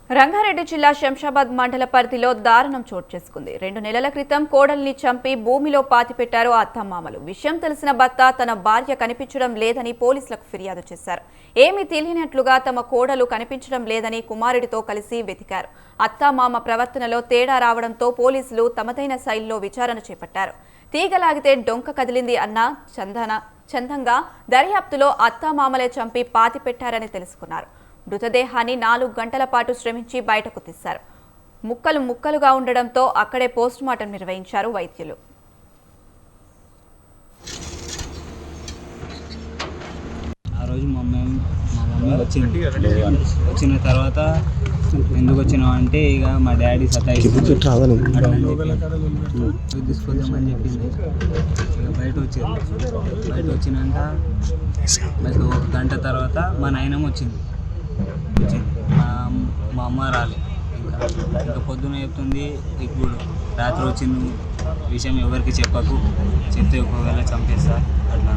రంగారెడ్డి జిల్లా శంషాబాద్ మండల పరిధిలో దారుణం చోటు చేసుకుంది. 2 నెలల క్రితం కోడల్ని చంపి భూమిలో పాతిపెట్టారు అత్తమామలు. విషయం తెలిసిన భర్త తన భార్య కనిపించడం లేదని పోలీసులకు ఫిర్యాదు చేశారు. ఏమీ తెలియనట్లుగా తమ కోడలు కనిపించడం లేదని కుమారుడితో కలిసి వెతికారు. అత్తమామ ప్రవర్తనలో తేడా రావడంతో పోలీసులు తమదైన శైలిలో విచారణ చేపట్టారు. తీగలాగితే డొంక కదిలింది అన్న చందంగా దర్యాప్తులో అత్తమామలే చంపి పాతిపెట్టారని తెలుసుకున్నారు. మృతదేహాన్ని 4 గంటల పాటు శ్రమించి బయటకు తీశారు. ముక్కలు ముక్కలుగా ఉండడంతో అక్కడే పోస్టుమార్టం నిర్వహించారు వైద్యులు. ఆ రోజు మా మమ్మీ వచ్చిన తర్వాత ఎందుకు వచ్చినావు అంటే ఇక మా డాడీ తీసుకొద్దామని చెప్పింది. ఇక బయట వచ్చినాక 1 గంట తర్వాత మా నాయనమ్మ వచ్చింది. మా అమ్మ రాలే. ఇంకా పొద్దున చెప్తుంది ఇప్పుడు రాత్రి వచ్చింది విషయం ఎవరికి చెప్పకు, చెప్తే ఒకవేళ చంపేస్తా అట్లా.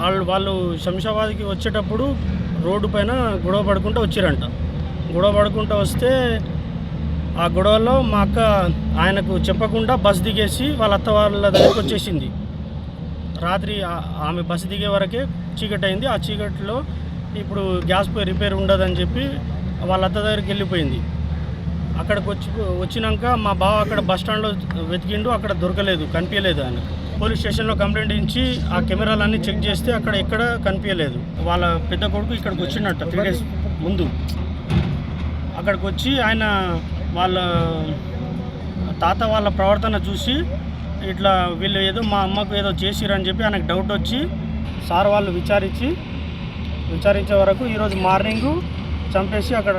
ఆ రోజు వాళ్ళు శంషాబాద్కి వచ్చేటప్పుడు రోడ్డు పైన గొడవ పడుకుంటూ వచ్చారంట. గొడవ పడుకుంటూ వస్తే ఆ గొడవలో మా అక్క ఆయనకు చెప్పకుండా బస్ దిగేసి వాళ్ళ అత్త వాళ్ళ దగ్గరికి వచ్చేసింది. రాత్రి ఆమె బస్సు దిగే వరకే చీకటి అయింది. ఆ చీకటిలో ఇప్పుడు గ్యాస్ రిపేర్ ఉండదని చెప్పి వాళ్ళ అత్త దగ్గరికి వెళ్ళిపోయింది. అక్కడికి వచ్చినాక మా బావ అక్కడ బస్ స్టాండ్లో వెతికిండు, అక్కడ దొరకలేదు, కనిపించలేదు. ఆయన పోలీస్ స్టేషన్లో కంప్లైంట్ ఇచ్చి ఆ కెమెరాలన్నీ చెక్ చేస్తే అక్కడ ఎక్కడ కనిపించలేదు. వాళ్ళ పెద్ద కొడుకు ఇక్కడికి వచ్చినట్ట 3 days ముందు. అక్కడికి వచ్చి ఆయన వాళ్ళ తాత వాళ్ళ ప్రవర్తన చూసి ఇట్లా వీళ్ళు ఏదో మా అమ్మకు ఏదో చేసిరని చెప్పి ఆయనకు డౌట్ వచ్చి సార్ వాళ్ళు విచారించే వరకు ఈరోజు మార్నింగు చంపేసి అక్కడ